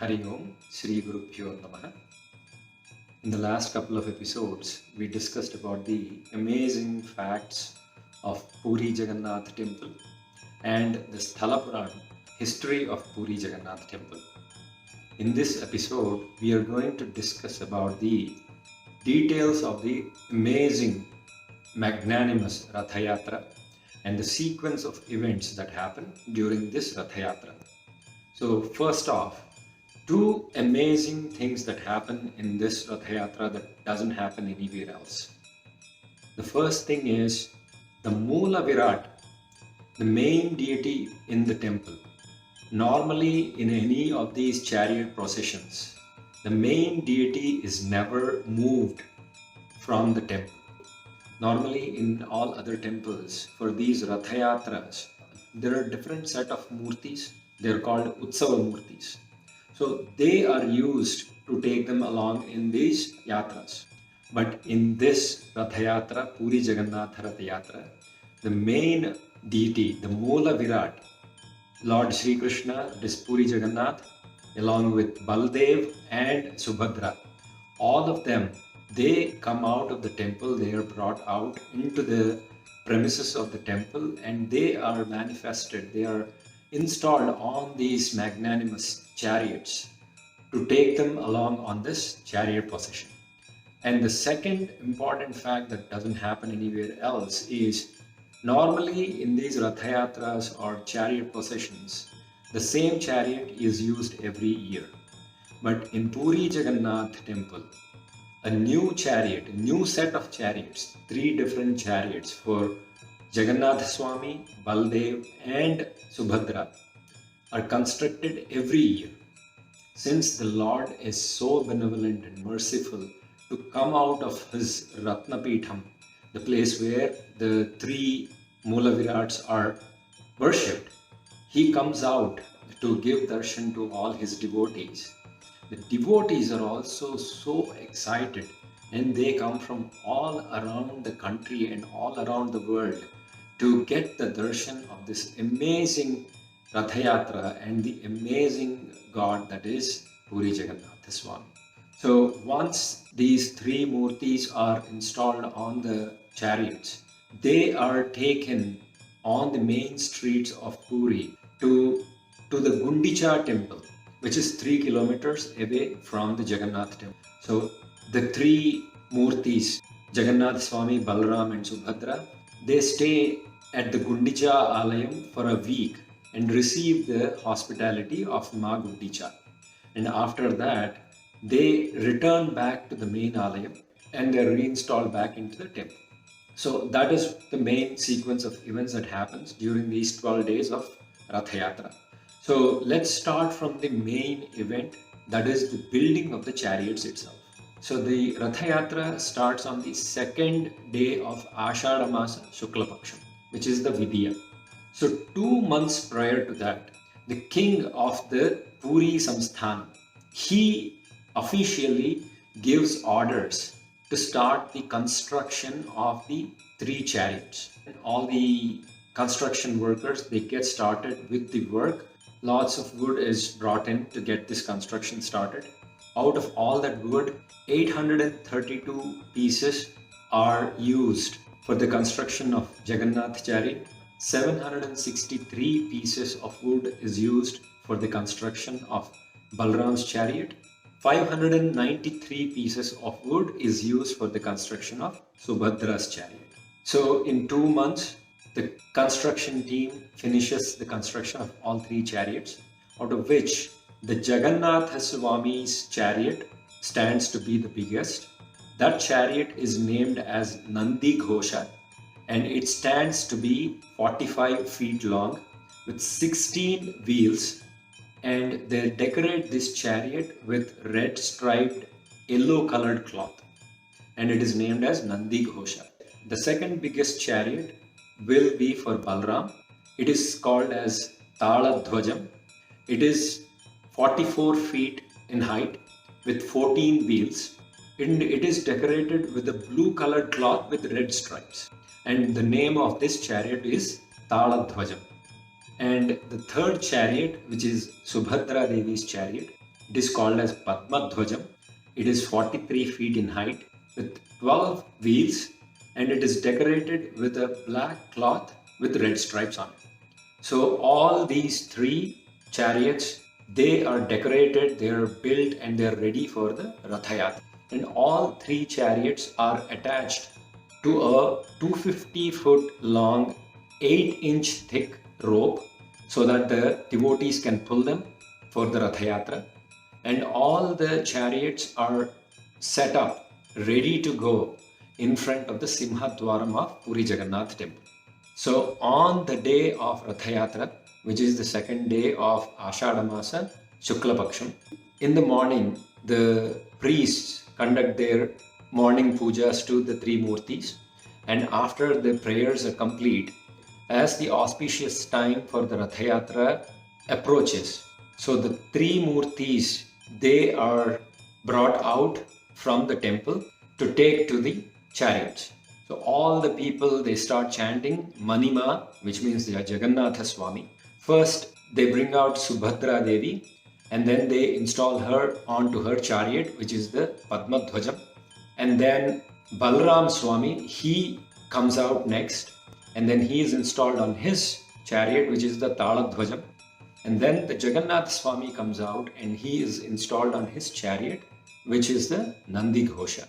Hari Om, Shri Guru Pyo Namaha. In the last couple of episodes, we discussed about the amazing facts of Puri Jagannatha Temple and the Sthala Purana, history of Puri Jagannatha Temple. In this episode, we are going to discuss about the details of the amazing, magnanimous Ratha Yatra and the sequence of events that happen during this Ratha Yatra. So first off, two amazing things that happen in this Ratha Yatra that doesn't happen anywhere else. The first thing is the Moola Virat, the main deity in the temple. Normally in any of these chariot processions, the main deity is never moved from the temple. Normally in all other temples, for these Ratha Yatras, there are different set of murtis. They are called Utsava murtis. So they are used to take them along in these yatras. But in this Ratha Yatra, Puri Jagannatha Ratha Yatra, the main deity, the Moola Virat, Lord Sri Krishna, this Puri Jagannath, along with Baldev and Subhadra, all of them, they come out of the temple, they are brought out into the premises of the temple, and they are manifested, they are installed on these magnanimous chariots to take them along on this chariot procession. And the second important fact that doesn't happen anywhere else is normally in these Ratha Yatras or chariot processions, the same chariot is used every year. But in Puri Jagannath temple, a new chariot, a new set of chariots, 3 different chariots for Jagannath Swami, Baldev and Subhadra are constructed every year. Since the Lord is so benevolent and merciful to come out of his Ratnapitham, the place where the 3 Moola Virats are worshipped, he comes out to give darshan to all his devotees. The devotees are also so excited and they come from all around the country and all around the world to get the darshan of this amazing Ratha Yatra and the amazing God that is Puri Jagannatha Swami. So once these 3 murtis are installed on the chariots, they are taken on the main streets of Puri to the Gundicha temple, which is 3 kilometers away from the Jagannath temple. So the 3 murtis, Jagannath Swami, Balram and Subhadra, they stay at the Gundicha Alayam for a week and receive the hospitality of Ma Gundicha. And after that, they return back to the main Alayam and they're reinstalled back into the temple. So that is the main sequence of events that happens during these 12 days of Ratha Yatra. So let's start from the main event, that is the building of the chariots itself. So the Ratha Yatra starts on the second day of Ashadha Masa Shukla Paksham, which is the Vidya. So 2 months prior to that, the king of the Puri Samsthan, he officially gives orders to start the construction of the 3 chariots. And all the construction workers, they get started with the work. Lots of wood is brought in to get this construction started. Out of all that wood, 832 pieces are used for the construction of Jagannath chariot. 763 pieces of wood is used for the construction of Balram's chariot. 593 pieces of wood is used for the construction of Subhadra's chariot. So in 2 months, the construction team finishes the construction of all 3 chariots, out of which the Jagannatha Swami's chariot stands to be the biggest. That chariot is named as Nandi Ghosha and it stands to be 45 feet long with 16 wheels, and they decorate this chariot with red striped yellow colored cloth and it is named as Nandi Ghosha. The second biggest chariot will be for Balram. It is called as Tala Dhwajam. It is 44 feet in height with 14 wheels and it is decorated with a blue colored cloth with red stripes. And the name of this chariot is Tala Dhwajam. And the third chariot, which is Subhadra Devi's chariot, It is called as Padmadhwajam. It is 43 feet in height with 12 wheels, and it is decorated with a black cloth with red stripes on it. So all these three chariots, they are decorated, they are built, and they are ready for the Ratha Yatra. And all three chariots are attached to a 250-foot long, 8-inch thick rope so that the devotees can pull them for the Ratha Yatra. And all the chariots are set up, ready to go in front of the Simha Dwaram of Puri Jagannatha temple. So on the day of Ratha Yatra, which is the second day of Ashadha Masa Shukla Paksham, in the morning the priests conduct their morning pujas to the three murtis, and after the prayers are complete, as the auspicious time for the Ratha Yatra approaches, so the three murtis, they are brought out from the temple to take to the chariots. So all the people, they start chanting Manima, which means they are Jagannatha Swami. First, they bring out Subhadra Devi, and then they install her onto her chariot, which is the Padmadhwajam. And then Balram Swami, he comes out next, and then he is installed on his chariot, which is the Taladhwajam. And then the Jagannath Swami comes out, and he is installed on his chariot, which is the Nandi Ghosha.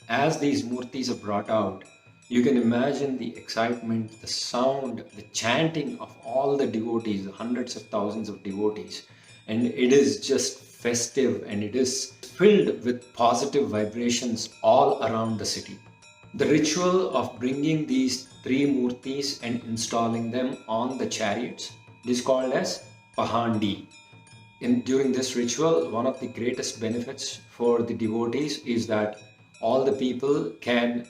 As these murtis are brought out, you can imagine the excitement, the sound, the chanting of all the devotees, hundreds of thousands of devotees. And it is just festive, and it is filled with positive vibrations all around the city. The ritual of bringing these three murtis and installing them on the chariots is called as Pahandi. During this ritual, one of the greatest benefits for the devotees is that all the people can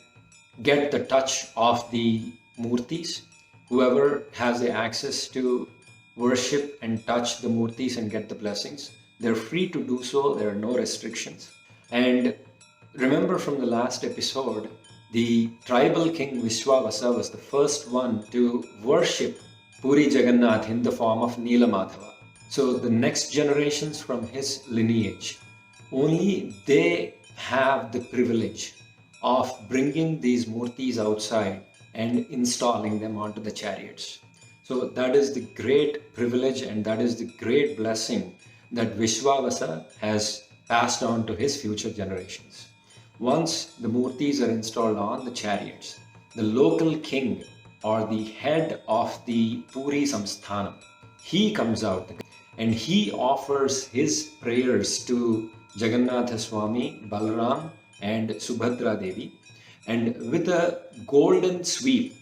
get the touch of the murtis. Whoever has the access to worship and touch the murtis and get the blessings, they're free to do so. There are no restrictions. And remember from the last episode, the tribal king Vishwavasa was the first one to worship Puri Jagannatha in the form of Neelamadhava. So the next generations from his lineage, only they have the privilege of bringing these murtis outside and installing them onto the chariots. So that is the great privilege, and that is the great blessing that Vishwavasa has passed on to his future generations. Once the murtis are installed on the chariots, the local king or the head of the Puri Samsthanam, he comes out and he offers his prayers to Jagannatha Swami, Balaram, and Subhadra Devi, and with a golden sweep,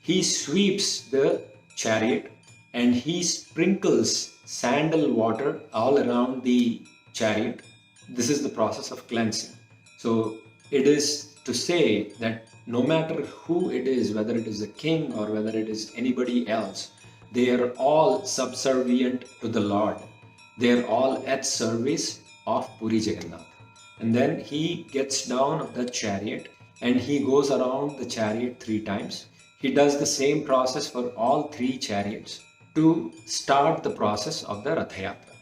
he sweeps the chariot and he sprinkles sandal water all around the chariot. This is the process of cleansing. So it is to say that no matter who it is, whether it is a king or whether it is anybody else, they are all subservient to the Lord. They are all at service of Puri Jagannatha. And then he gets down of the chariot and he goes around the chariot 3 times. He does the same process for all 3 chariots to start the process of the Ratha Yatra.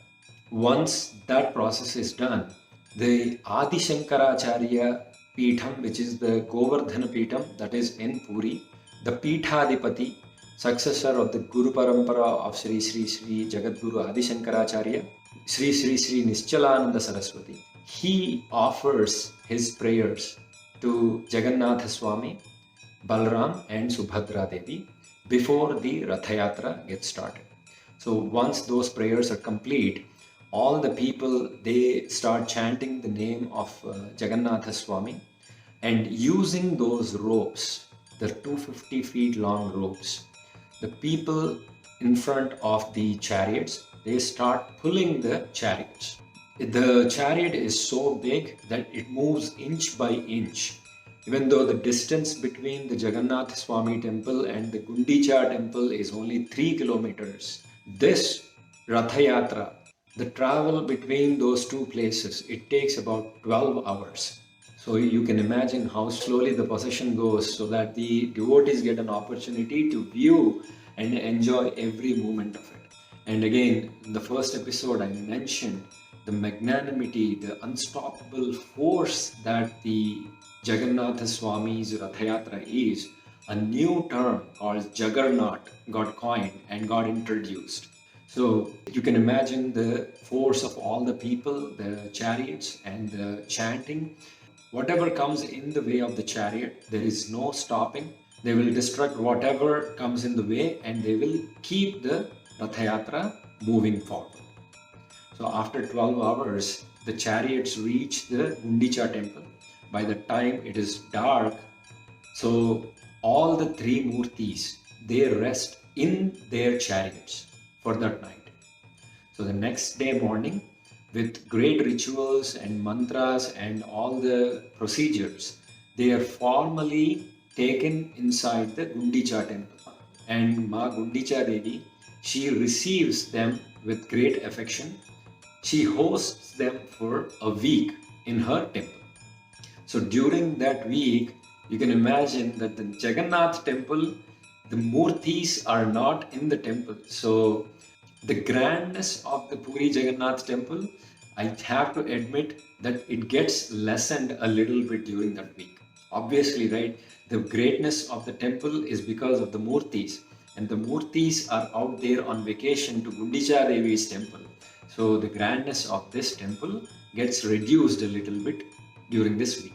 Once that process is done, the Adi Shankaracharya Peetham, which is the Govardhana Peetham, that is in Puri, the Peethadipati, successor of the Guru Parampara of Sri Sri Sri Jagadguru Adi Shankaracharya, Sri Sri Sri Nischalananda Saraswati, he offers his prayers to Jagannatha Swami, Balram and Subhadra Devi before the Ratha Yatra gets started. So once those prayers are complete, all the people, they start chanting the name of Jagannatha Swami, and using those ropes, the 250 feet long ropes, the people in front of the chariots, they start pulling the chariots. The chariot is so big that it moves inch by inch. Even though the distance between the Jagannath Swami temple and the Gundicha temple is only 3 kilometers, this Ratha Yatra, the travel between those 2 places, it takes about 12 hours. So you can imagine how slowly the procession goes, so that the devotees get an opportunity to view and enjoy every moment of it. And again, in the first episode I mentioned the magnanimity, the unstoppable force that the Jagannatha Swami's Ratha Yatra is, a new term called Juggernaut got coined and got introduced. So you can imagine the force of all the people, the chariots and the chanting. Whatever comes in the way of the chariot, there is no stopping. They will destruct whatever comes in the way and they will keep the Ratha Yatra moving forward. So after 12 hours, the chariots reach the Gundicha temple. By the time it is dark, so all the three murtis, they rest in their chariots for that night. So the next day morning, with great rituals and mantras and all the procedures, they are formally taken inside the Gundicha temple. And Ma Gundicha Devi, she receives them with great affection. She hosts them for a week in her temple. So during that week, you can imagine that the Jagannath temple, the murtis are not in the temple. So the grandness of the Puri Jagannatha temple, I have to admit that it gets lessened a little bit during that week. Obviously, right, the greatness of the temple is because of the murtis, and the murtis are out there on vacation to Gundicha Devi's temple. So the grandness of this temple gets reduced a little bit during this week.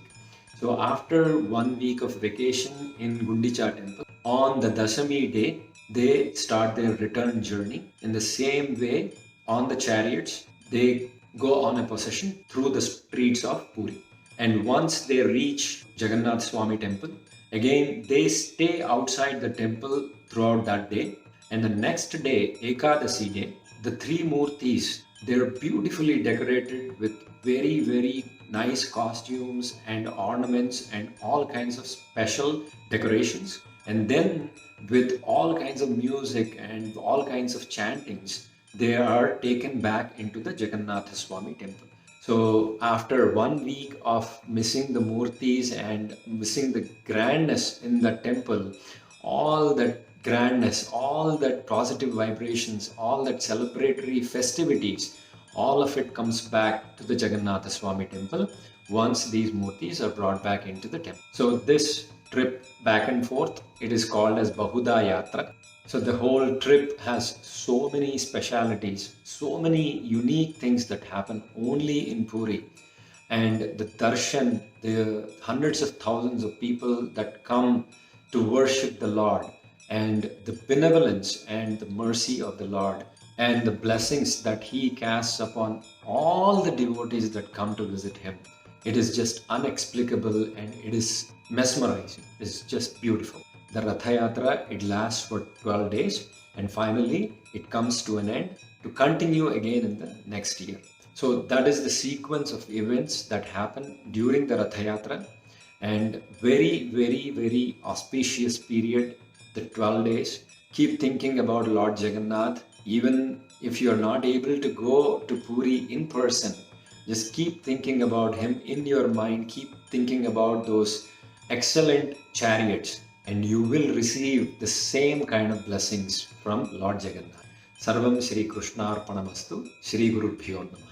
So after 1 week of vacation in Gundicha temple, on the Dashami day, they start their return journey. In the same way, on the chariots, they go on a procession through the streets of Puri. And once they reach Jagannath Swami temple, again they stay outside the temple throughout that day. And the next day, Ekadasi day, the three murtis, they're beautifully decorated with very, very nice costumes and ornaments and all kinds of special decorations. And then with all kinds of music and all kinds of chantings, they are taken back into the Jagannatha Swami temple. So after 1 week of missing the murtis and missing the grandness in the temple, all that grandness, all that positive vibrations, all that celebratory festivities, all of it comes back to the Jagannatha Swami temple once these murtis are brought back into the temple. So this trip back and forth, it is called as Bahuda Yatra. So the whole trip has so many specialities, so many unique things that happen only in Puri. And the darshan, the hundreds of thousands of people that come to worship the Lord, and the benevolence and the mercy of the Lord, and the blessings that He casts upon all the devotees that come to visit Him. It is just unexplicable and it is mesmerizing. It's just beautiful. The Ratha Yatra, it lasts for 12 days and finally it comes to an end to continue again in the next year. So that is the sequence of events that happen during the Ratha Yatra, and very, very, very auspicious period, the 12 days. Keep thinking about Lord Jagannath. Even if you are not able to go to Puri in person, just keep thinking about him in your mind. Keep thinking about those excellent chariots and you will receive the same kind of blessings from Lord Jagannath. Sarvam Shri Krishnarpanamastu. Shri Gurubhyo Namah.